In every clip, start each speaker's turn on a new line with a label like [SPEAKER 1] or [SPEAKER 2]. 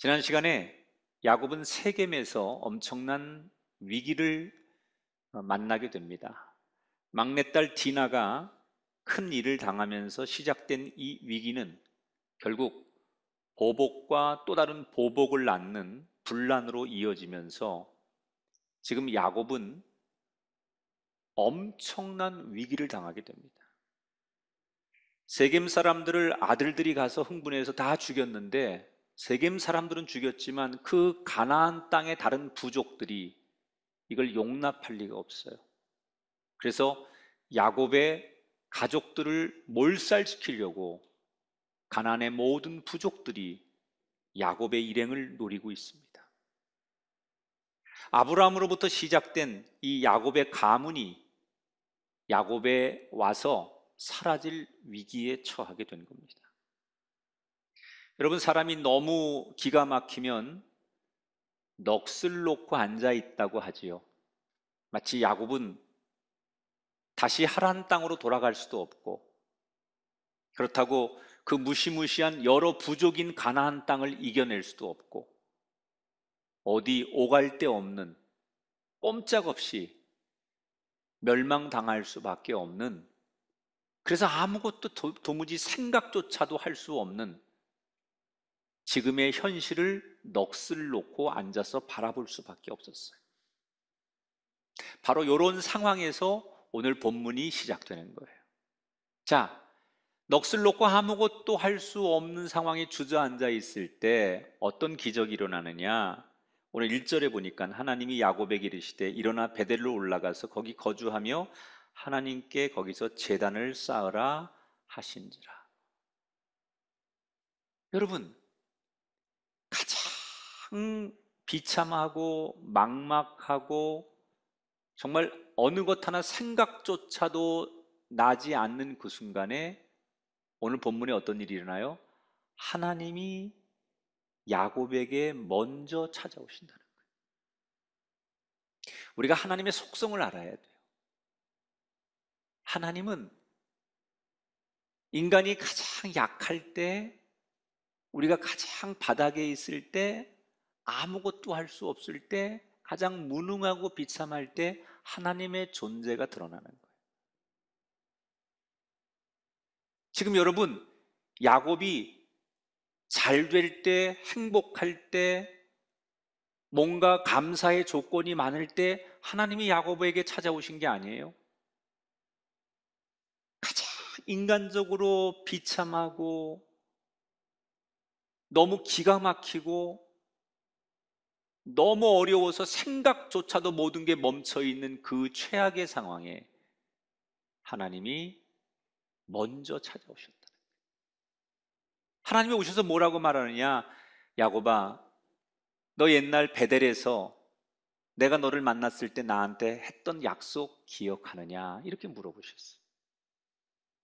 [SPEAKER 1] 지난 시간에 야곱은 세겜에서 엄청난 위기를 만나게 됩니다. 막내딸 디나가 큰 일을 당하면서 시작된 이 위기는 결국 보복과 또 다른 보복을 낳는 분란으로 이어지면서 지금 야곱은 엄청난 위기를 당하게 됩니다. 세겜 사람들을 아들들이 가서 흥분해서 다 죽였는데, 세겜 사람들은 죽였지만 그 가나안 땅의 다른 부족들이 이걸 용납할 리가 없어요. 그래서 야곱의 가족들을 몰살시키려고 가나안의 모든 부족들이 야곱의 일행을 노리고 있습니다. 아브라함으로부터 시작된 이 야곱의 가문이 야곱에 와서 사라질 위기에 처하게 된 겁니다. 여러분, 사람이 너무 기가 막히면 넋을 놓고 앉아 있다고 하지요. 마치 야곱은 다시 하란 땅으로 돌아갈 수도 없고, 그렇다고 그 무시무시한 여러 부족인 가나안 땅을 이겨낼 수도 없고, 어디 오갈 데 없는, 꼼짝없이 멸망당할 수밖에 없는, 그래서 아무것도 도무지 생각조차도 할 수 없는 지금의 현실을 넋을 놓고 앉아서 바라볼 수밖에 없었어요. 바로 이런 상황에서 오늘 본문이 시작되는 거예요. 자, 넋을 놓고 아무것도 할 수 없는 상황에 주저앉아 있을 때 어떤 기적이 일어나느냐? 오늘 1절에 보니까 하나님이 야곱에게 이르시되 일어나 베델로 올라가서 거기 거주하며 하나님께 거기서 제단을 쌓으라 하신지라. 여러분, 가장 비참하고 막막하고 정말 어느 것 하나 생각조차도 나지 않는 그 순간에 오늘 본문에 어떤 일이 일어나요? 하나님이 야곱에게 먼저 찾아오신다는 거예요. 우리가 하나님의 속성을 알아야 돼요. 하나님은 인간이 가장 약할 때, 우리가 가장 바닥에 있을 때, 아무것도 할 수 없을 때, 가장 무능하고 비참할 때 하나님의 존재가 드러나는 거예요. 지금 여러분, 야곱이 잘 될 때, 행복할 때, 뭔가 감사의 조건이 많을 때 하나님이 야곱에게 찾아오신 게 아니에요. 가장 인간적으로 비참하고 너무 기가 막히고 너무 어려워서 생각조차도 모든 게 멈춰 있는 그 최악의 상황에 하나님이 먼저 찾아오셨다. 하나님이 오셔서 뭐라고 말하느냐? 야곱아, 너 옛날 베델에서 내가 너를 만났을 때 나한테 했던 약속 기억하느냐? 이렇게 물어보셨어요.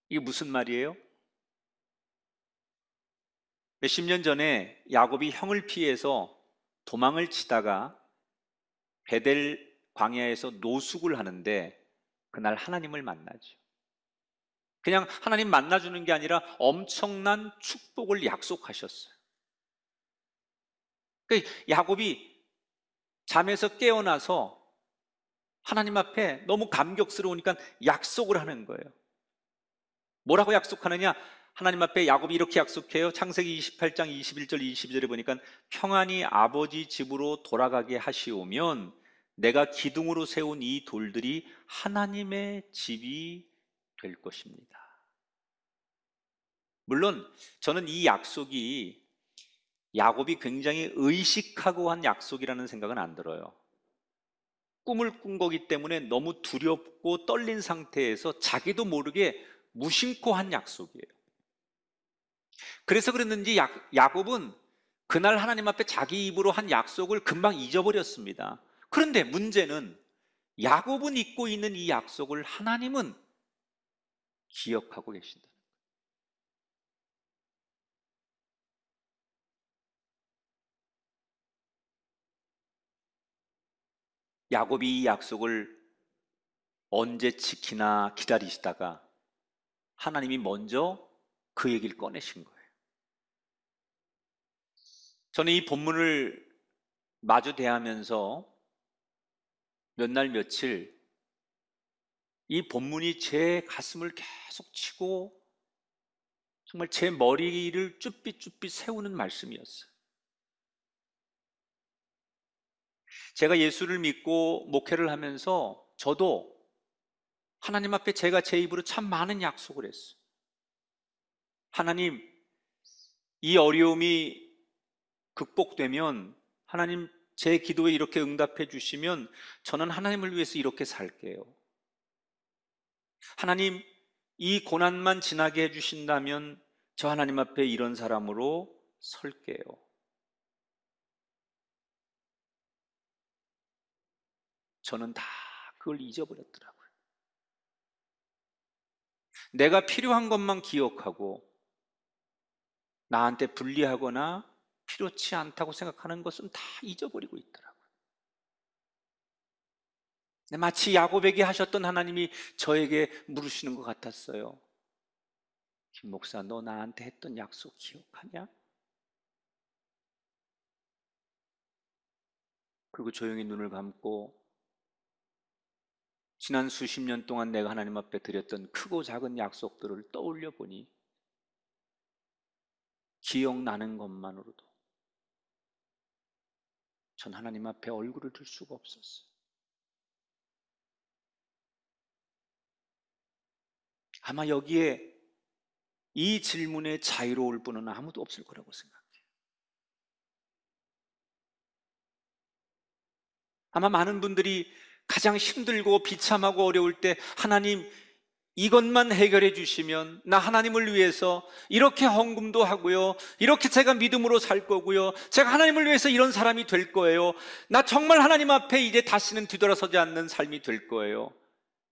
[SPEAKER 1] 이게 무슨 말이에요? 몇십 년 전에 야곱이 형을 피해서 도망을 치다가 베델 광야에서 노숙을 하는데 그날 하나님을 만나죠. 그냥 하나님 만나주는 게 아니라 엄청난 축복을 약속하셨어요. 그러니까 야곱이 잠에서 깨어나서 하나님 앞에 너무 감격스러우니까 약속을 하는 거예요. 뭐라고 약속하느냐? 하나님 앞에 야곱이 이렇게 약속해요. 창세기 28장 21절 22절에 보니까 평안히 아버지 집으로 돌아가게 하시오면 내가 기둥으로 세운 이 돌들이 하나님의 집이 될 것입니다. 물론 저는 이 약속이 야곱이 굉장히 의식하고 한 약속이라는 생각은 안 들어요. 꿈을 꾼 거기 때문에 너무 두렵고 떨린 상태에서 자기도 모르게 무심코 한 약속이에요. 그래서 그랬는지 야곱은 그날 하나님 앞에 자기 입으로 한 약속을 금방 잊어버렸습니다. 그런데 문제는 야곱은 잊고 있는 이 약속을 하나님은 기억하고 계신다. 야곱이 이 약속을 언제 지키나 기다리시다가 하나님이 먼저 그 얘기를 꺼내신 거예요. 저는 이 본문을 마주 대하면서 몇 날 며칠 이 본문이 제 가슴을 계속 치고 정말 제 머리를 쭈삣쭈삣 세우는 말씀이었어요. 제가 예수를 믿고 목회를 하면서 저도 하나님 앞에 제가 제 입으로 참 많은 약속을 했어요. 하나님, 이 어려움이 극복되면, 하나님 제 기도에 이렇게 응답해 주시면 저는 하나님을 위해서 이렇게 살게요. 하나님, 이 고난만 지나게 해주신다면 저 하나님 앞에 이런 사람으로 설게요. 저는 다 그걸 잊어버렸더라고요. 내가 필요한 것만 기억하고 나한테 불리하거나 필요치 않다고 생각하는 것은 다 잊어버리고 있더라고요. 마치 야곱에게 하셨던 하나님이 저에게 물으시는 것 같았어요. 김 목사, 너 나한테 했던 약속 기억하냐? 그리고 조용히 눈을 감고 지난 수십 년 동안 내가 하나님 앞에 드렸던 크고 작은 약속들을 떠올려 보니 기억나는 것만으로도 전 하나님 앞에 얼굴을 들 수가 없었어요. 아마 여기에 이 질문에 자유로울 분은 아무도 없을 거라고 생각해요. 아마 많은 분들이 가장 힘들고 비참하고 어려울 때 하나님 이것만 해결해 주시면 나 하나님을 위해서 이렇게 헌금도 하고요, 이렇게 제가 믿음으로 살 거고요, 제가 하나님을 위해서 이런 사람이 될 거예요, 나 정말 하나님 앞에 이제 다시는 뒤돌아서지 않는 삶이 될 거예요,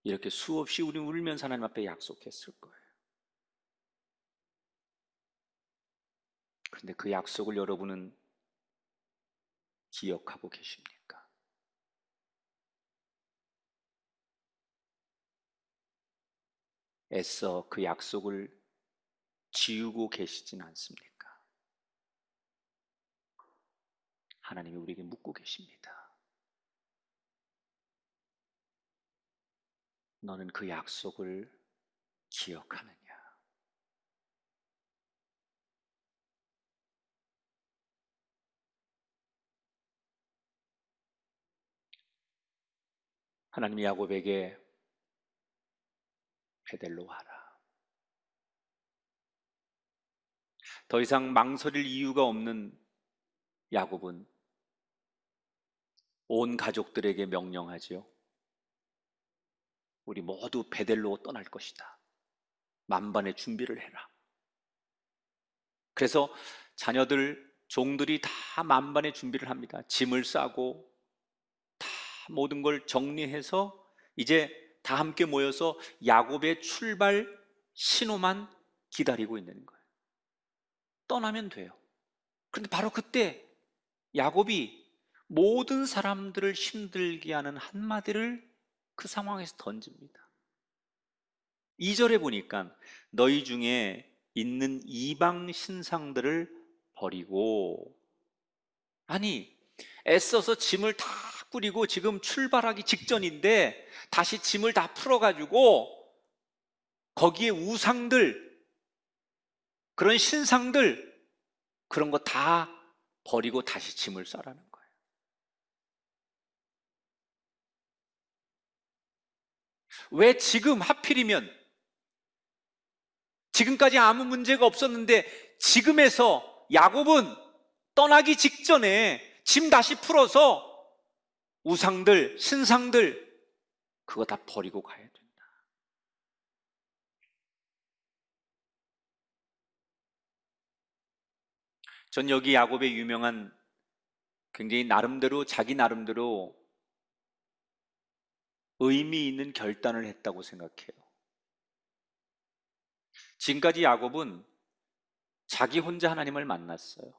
[SPEAKER 1] 이렇게 수없이 우리 울면서 하나님 앞에 약속했을 거예요. 그런데 그 약속을 여러분은 기억하고 계십니까? 애써 그 약속을 지우고 계시진 않습니까? 하나님이 우리에게 묻고 계십니다. 너는 그 약속을 기억하느냐? 하나님이 야곱에게 베델로 와라. 더 이상 망설일 이유가 없는 야곱은 온 가족들에게 명령하지요. 우리 모두 베델로 떠날 것이다. 만반의 준비를 해라. 그래서 자녀들, 종들이 다 만반의 준비를 합니다. 짐을 싸고 다 모든 걸 정리해서 이제 다 함께 모여서 야곱의 출발 신호만 기다리고 있는 거예요. 떠나면 돼요. 그런데 바로 그때 야곱이 모든 사람들을 힘들게 하는 한마디를 그 상황에서 던집니다. 2절에 보니까 너희 중에 있는 이방 신상들을 버리고, 아니 애써서 짐을 다 꾸리고 지금 출발하기 직전인데 다시 짐을 다 풀어가지고 거기에 우상들, 그런 신상들, 그런 거 다 버리고 다시 짐을 싸라는 거예요. 왜 지금 하필이면, 지금까지 아무 문제가 없었는데 지금에서 야곱은 떠나기 직전에 짐 다시 풀어서 우상들, 신상들 그거 다 버리고 가야 된다. 전 여기 야곱의 유명한, 굉장히 나름대로 자기 나름대로 의미 있는 결단을 했다고 생각해요. 지금까지 야곱은 자기 혼자 하나님을 만났어요.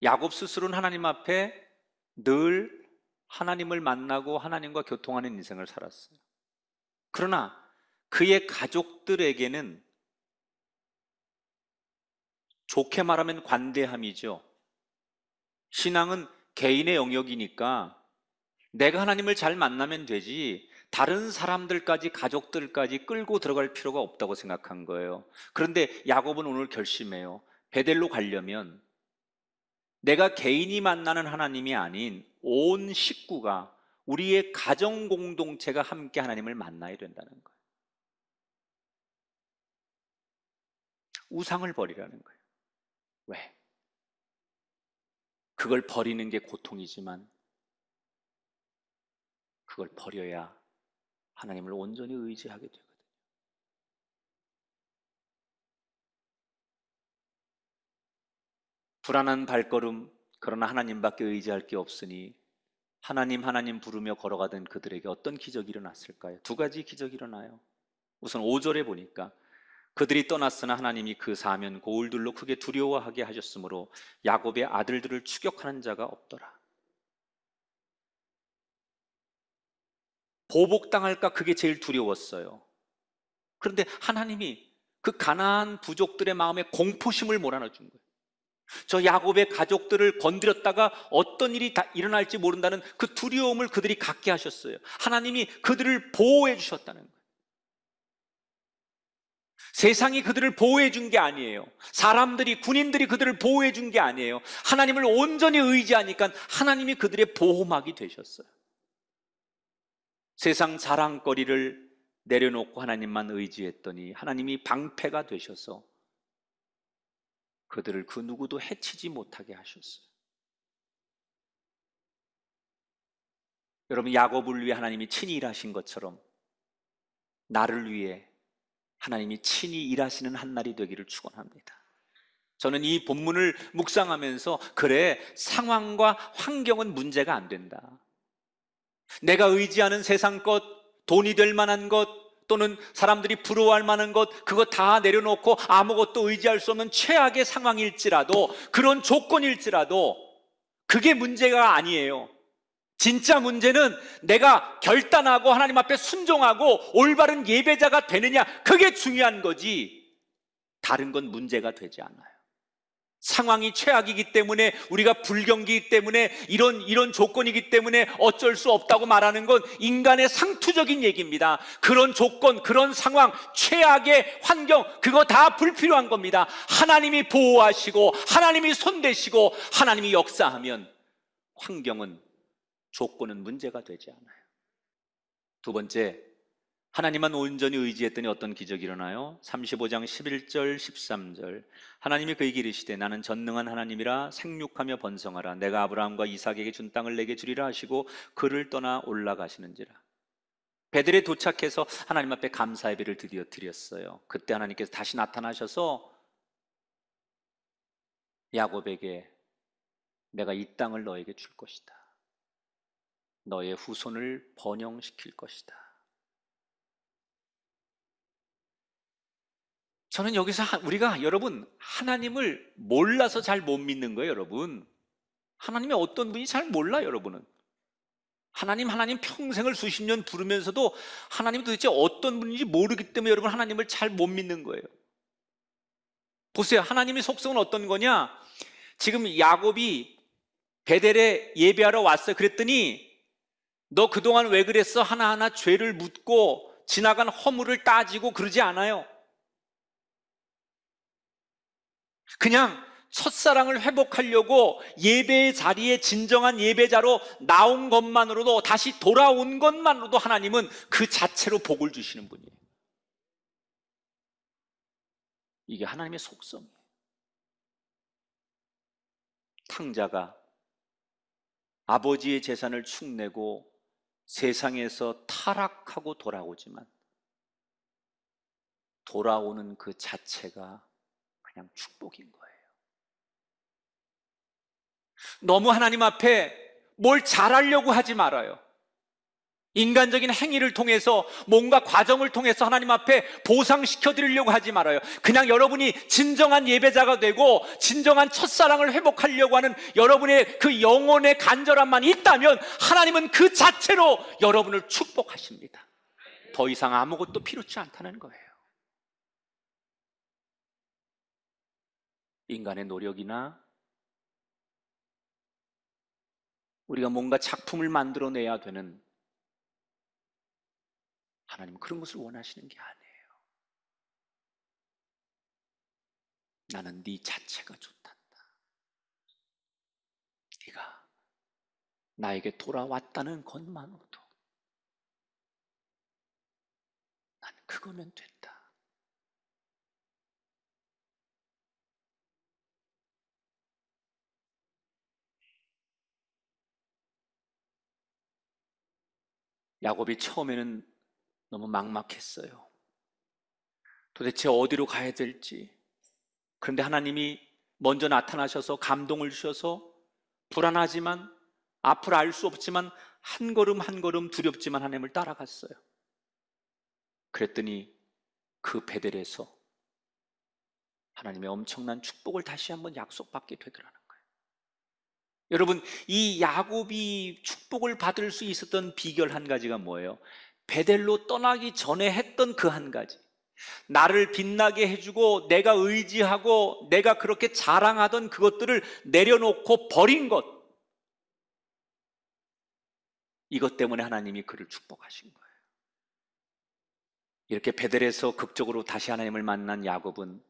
[SPEAKER 1] 야곱 스스로는 하나님 앞에 늘 하나님을 만나고 하나님과 교통하는 인생을 살았어요. 그러나 그의 가족들에게는 좋게 말하면 관대함이죠. 신앙은 개인의 영역이니까 내가 하나님을 잘 만나면 되지 다른 사람들까지 가족들까지 끌고 들어갈 필요가 없다고 생각한 거예요. 그런데 야곱은 오늘 결심해요. 베델로 가려면 내가 개인이 만나는 하나님이 아닌 온 식구가, 우리의 가정 공동체가 함께 하나님을 만나야 된다는 거예요. 우상을 버리라는 거예요. 왜? 그걸 버리는 게 고통이지만 그걸 버려야 하나님을 온전히 의지하게 되거든요. 불안한 발걸음, 그러나 하나님밖에 의지할 게 없으니 하나님 하나님 부르며 걸어가던 그들에게 어떤 기적이 일어났을까요? 두 가지 기적이 일어나요. 우선 5절에 보니까 그들이 떠났으나 하나님이 그 사면 고울들로 크게 두려워하게 하셨으므로 야곱의 아들들을 추격하는 자가 없더라. 보복당할까 그게 제일 두려웠어요. 그런데 하나님이 그 가나안 부족들의 마음에 공포심을 몰아넣어준 거예요. 저 야곱의 가족들을 건드렸다가 어떤 일이 일어날지 모른다는 그 두려움을 그들이 갖게 하셨어요. 하나님이 그들을 보호해 주셨다는 거예요. 세상이 그들을 보호해 준 게 아니에요. 사람들이, 군인들이 그들을 보호해 준 게 아니에요. 하나님을 온전히 의지하니까 하나님이 그들의 보호막이 되셨어요. 세상 자랑거리를 내려놓고 하나님만 의지했더니 하나님이 방패가 되셔서 그들을 그 누구도 해치지 못하게 하셨어요. 여러분, 야곱을 위해 하나님이 친히 일하신 것처럼 나를 위해 하나님이 친히 일하시는 한날이 되기를 축원합니다. 저는 이 본문을 묵상하면서 그래, 상황과 환경은 문제가 안 된다. 내가 의지하는 세상 것, 돈이 될 만한 것, 또는 사람들이 부러워할 만한 것, 그거 다 내려놓고 아무것도 의지할 수 없는 최악의 상황일지라도, 그런 조건일지라도 그게 문제가 아니에요. 진짜 문제는 내가 결단하고 하나님 앞에 순종하고 올바른 예배자가 되느냐, 그게 중요한 거지 다른 건 문제가 되지 않아요. 상황이 최악이기 때문에, 우리가 불경기이기 때문에, 이런 조건이기 때문에 어쩔 수 없다고 말하는 건 인간의 상투적인 얘기입니다. 그런 조건, 그런 상황, 최악의 환경, 그거 다 불필요한 겁니다. 하나님이 보호하시고 하나님이 손대시고 하나님이 역사하면 환경은, 조건은 문제가 되지 않아요. 두 번째, 하나님만 온전히 의지했더니 어떤 기적이 일어나요? 35장 11절 13절 하나님이 그에게 이르시되 나는 전능한 하나님이라 생육하며 번성하라. 내가 아브라함과 이삭에게 준 땅을 내게 주리라 하시고 그를 떠나 올라가시는지라. 베델에 도착해서 하나님 앞에 감사 예배를 드디어 드렸어요. 그때 하나님께서 다시 나타나셔서 야곱에게 내가 이 땅을 너에게 줄 것이다. 너의 후손을 번영시킬 것이다. 저는 여기서 우리가, 여러분, 하나님을 몰라서 잘 못 믿는 거예요. 여러분, 하나님이 어떤 분이 잘 몰라요. 여러분은 하나님 평생을 수십 년 부르면서도 하나님이 도대체 어떤 분인지 모르기 때문에 여러분 하나님을 잘 못 믿는 거예요. 보세요, 하나님의 속성은 어떤 거냐. 지금 야곱이 베델에 예배하러 왔어요. 그랬더니 너 그동안 왜 그랬어? 하나하나 죄를 묻고 지나간 허물을 따지고 그러지 않아요. 그냥 첫사랑을 회복하려고 예배의 자리에 진정한 예배자로 나온 것만으로도, 다시 돌아온 것만으로도 하나님은 그 자체로 복을 주시는 분이에요. 이게 하나님의 속성이에요. 탕자가 아버지의 재산을 축내고 세상에서 타락하고 돌아오지만 돌아오는 그 자체가 그냥 축복인 거예요. 너무 하나님 앞에 뭘 잘하려고 하지 말아요. 인간적인 행위를 통해서, 뭔가 과정을 통해서 하나님 앞에 보상시켜 드리려고 하지 말아요. 그냥 여러분이 진정한 예배자가 되고 진정한 첫사랑을 회복하려고 하는 여러분의 그 영혼의 간절함만 있다면 하나님은 그 자체로 여러분을 축복하십니다. 더 이상 아무것도 필요치 않다는 거예요. 인간의 노력이나 우리가 뭔가 작품을 만들어내야 되는, 하나님은 그런 것을 원하시는 게 아니에요. 나는 네 자체가 좋단다. 네가 나에게 돌아왔다는 것만으로도 난 그거면 된다. 야곱이 처음에는 너무 막막했어요. 도대체 어디로 가야 될지. 그런데 하나님이 먼저 나타나셔서 감동을 주셔서 불안하지만, 앞을 알 수 없지만 한 걸음 한 걸음 두렵지만 하나님을 따라갔어요. 그랬더니 그 베델에서 하나님의 엄청난 축복을 다시 한번 약속받게 되더라는 거예요. 여러분, 이 야곱이 축복을 받을 수 있었던 비결 한 가지가 뭐예요? 베델로 떠나기 전에 했던 그 한 가지. 나를 빛나게 해주고 내가 의지하고 내가 그렇게 자랑하던 그것들을 내려놓고 버린 것, 이것 때문에 하나님이 그를 축복하신 거예요. 이렇게 베델에서 극적으로 다시 하나님을 만난 야곱은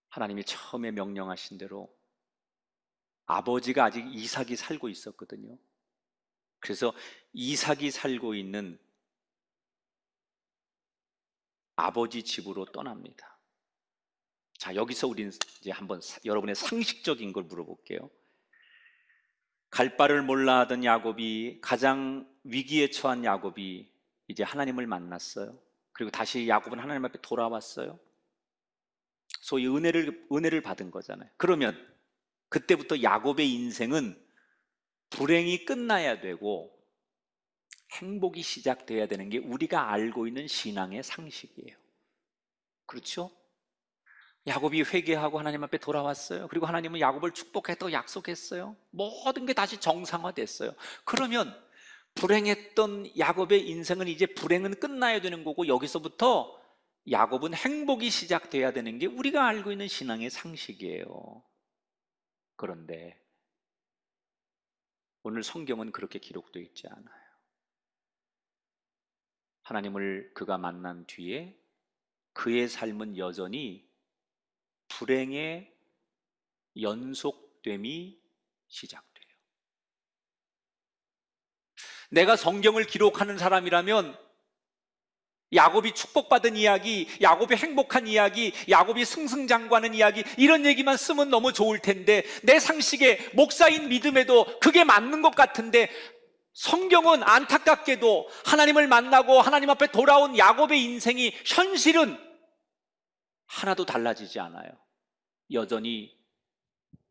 [SPEAKER 1] 하나님이 처음에 명령하신 대로, 아버지가 아직 이삭이 살고 있었거든요. 그래서 이삭이 살고 있는 아버지 집으로 떠납니다. 자, 여기서 우리는 이제 한번 여러분의 상식적인 걸 물어볼게요. 갈 바를 몰라 하던 야곱이, 가장 위기에 처한 야곱이 이제 하나님을 만났어요. 그리고 다시 야곱은 하나님 앞에 돌아왔어요. 소위 은혜를 받은 거잖아요. 그러면 그때부터 야곱의 인생은 불행이 끝나야 되고 행복이 시작돼야 되는 게 우리가 알고 있는 신앙의 상식이에요. 그렇죠? 야곱이 회개하고 하나님 앞에 돌아왔어요. 그리고 하나님은 야곱을 축복했다고 약속했어요. 모든 게 다시 정상화됐어요. 그러면 불행했던 야곱의 인생은 이제 불행은 끝나야 되는 거고, 여기서부터 야곱은 행복이 시작돼야 되는 게 우리가 알고 있는 신앙의 상식이에요. 그런데 오늘 성경은 그렇게 기록되어 있지 않아요. 하나님을 그가 만난 뒤에 그의 삶은 여전히 불행의 연속됨이 시작돼요. 내가 성경을 기록하는 사람이라면 야곱이 축복받은 이야기, 야곱이 행복한 이야기, 야곱이 승승장구하는 이야기, 이런 얘기만 쓰면 너무 좋을 텐데, 내 상식에, 목사인 믿음에도 그게 맞는 것 같은데, 성경은 안타깝게도 하나님을 만나고 하나님 앞에 돌아온 야곱의 인생이 현실은 하나도 달라지지 않아요. 여전히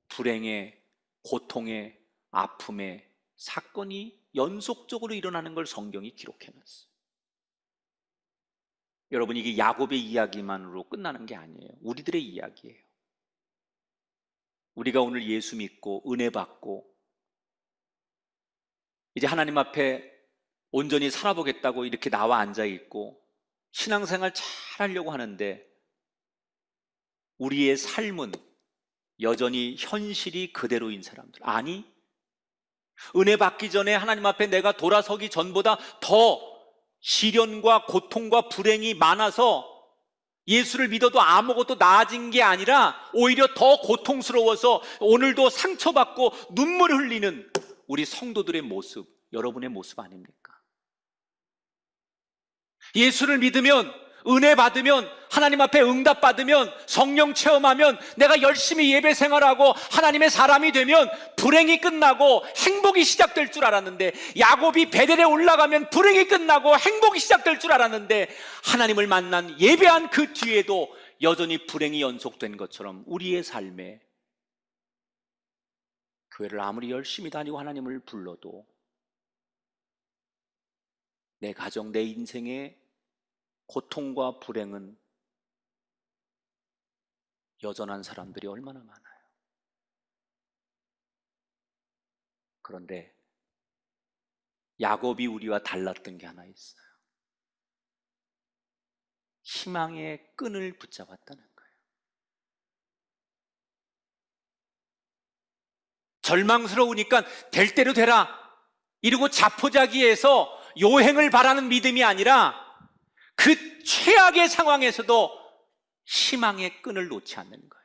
[SPEAKER 1] 불행의, 고통의, 아픔의 사건이 연속적으로 일어나는 걸 성경이 기록해놨어요. 여러분, 이게 야곱의 이야기만으로 끝나는 게 아니에요. 우리들의 이야기예요. 우리가 오늘 예수 믿고 은혜 받고 이제 하나님 앞에 온전히 살아보겠다고 이렇게 나와 앉아 있고 신앙생활 잘 하려고 하는데, 우리의 삶은 여전히 현실이 그대로인 사람들. 아니, 은혜 받기 전에 하나님 앞에 내가 돌아서기 전보다 더 시련과 고통과 불행이 많아서 예수를 믿어도 아무것도 나아진 게 아니라 오히려 더 고통스러워서 오늘도 상처받고 눈물 흘리는 우리 성도들의 모습, 여러분의 모습 아닙니까? 예수를 믿으면, 은혜 받으면, 하나님 앞에 응답 받으면, 성령 체험하면, 내가 열심히 예배 생활하고 하나님의 사람이 되면 불행이 끝나고 행복이 시작될 줄 알았는데, 야곱이 베델에 올라가면 불행이 끝나고 행복이 시작될 줄 알았는데, 하나님을 만난 예배한 그 뒤에도 여전히 불행이 연속된 것처럼 우리의 삶에, 교회를 아무리 열심히 다니고 하나님을 불러도 내 가정, 내 인생의 고통과 불행은 여전한 사람들이 얼마나 많아요. 그런데 야곱이 우리와 달랐던 게 하나 있어요. 희망의 끈을 붙잡았다는 거예요. 절망스러우니까 될 대로 되라 이러고 자포자기해서 요행을 바라는 믿음이 아니라 그 최악의 상황에서도 희망의 끈을 놓지 않는 거예요.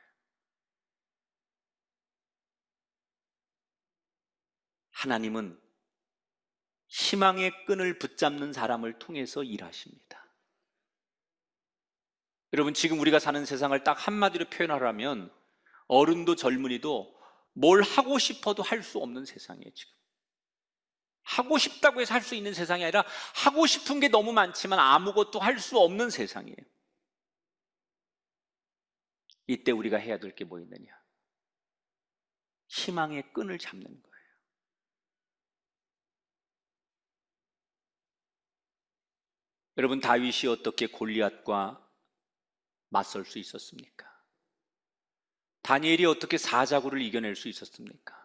[SPEAKER 1] 하나님은 희망의 끈을 붙잡는 사람을 통해서 일하십니다. 여러분, 지금 우리가 사는 세상을 딱 한마디로 표현하라면 어른도 젊은이도 뭘 하고 싶어도 할 수 없는 세상이에요. 지금 하고 싶다고 해서 할 수 있는 세상이 아니라 하고 싶은 게 너무 많지만 아무것도 할 수 없는 세상이에요. 이때 우리가 해야 될 게 뭐 있느냐? 희망의 끈을 잡는 거예요. 여러분, 다윗이 어떻게 골리앗과 맞설 수 있었습니까? 다니엘이 어떻게 사자굴을 이겨낼 수 있었습니까?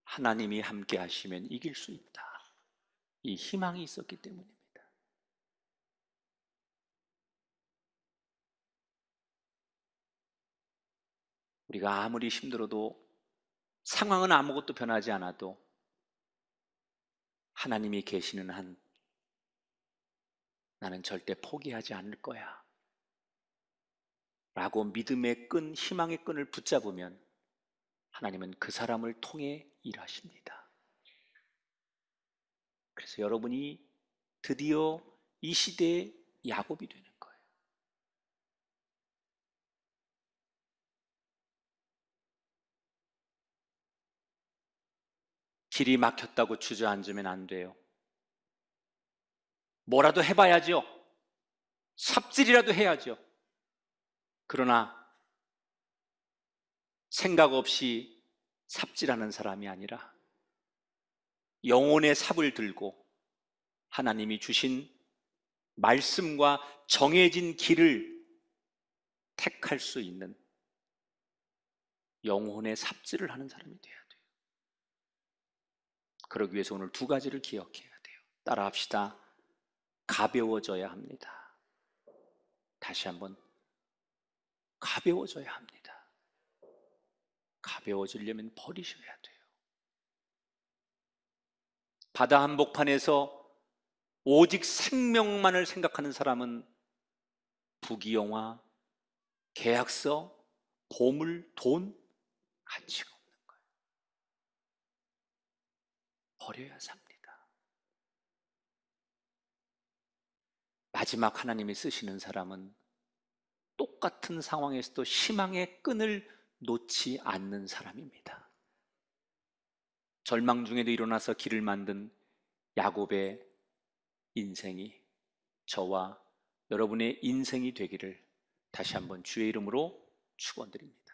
[SPEAKER 1] 하나님이 함께 하시면 이길 수 있다. 이 희망이 있었기 때문입니다. 우리가 아무리 힘들어도 상황은 아무것도 변하지 않아도 하나님이 계시는 한 나는 절대 포기하지 않을 거야 라고 믿음의 끈, 희망의 끈을 붙잡으면 하나님은 그 사람을 통해 일하십니다. 그래서 여러분이 드디어 이 시대의 야곱이 되는 거예요. 길이 막혔다고 주저앉으면 안 돼요. 뭐라도 해봐야죠. 삽질이라도 해야죠. 그러나 생각 없이 삽질하는 사람이 아니라 영혼의 삽을 들고 하나님이 주신 말씀과 정해진 길을 택할 수 있는 영혼의 삽질을 하는 사람이 돼야 돼요. 그러기 위해서 오늘 두 가지를 기억해야 돼요. 따라합시다. 가벼워져야 합니다. 다시 한번 가벼워져야 합니다. 가벼워지려면 버리셔야 돼요. 바다 한복판에서 오직 생명만을 생각하는 사람은 부귀영화, 계약서, 보물, 돈 가치가 없는 거예요. 버려야 삽니다. 마지막 하나님이 쓰시는 사람은 똑같은 상황에서도 희망의 끈을 놓지 않는 사람입니다. 절망 중에도 일어나서 길을 만든 야곱의 인생이 저와 여러분의 인생이 되기를 다시 한번 주의 이름으로 축원드립니다.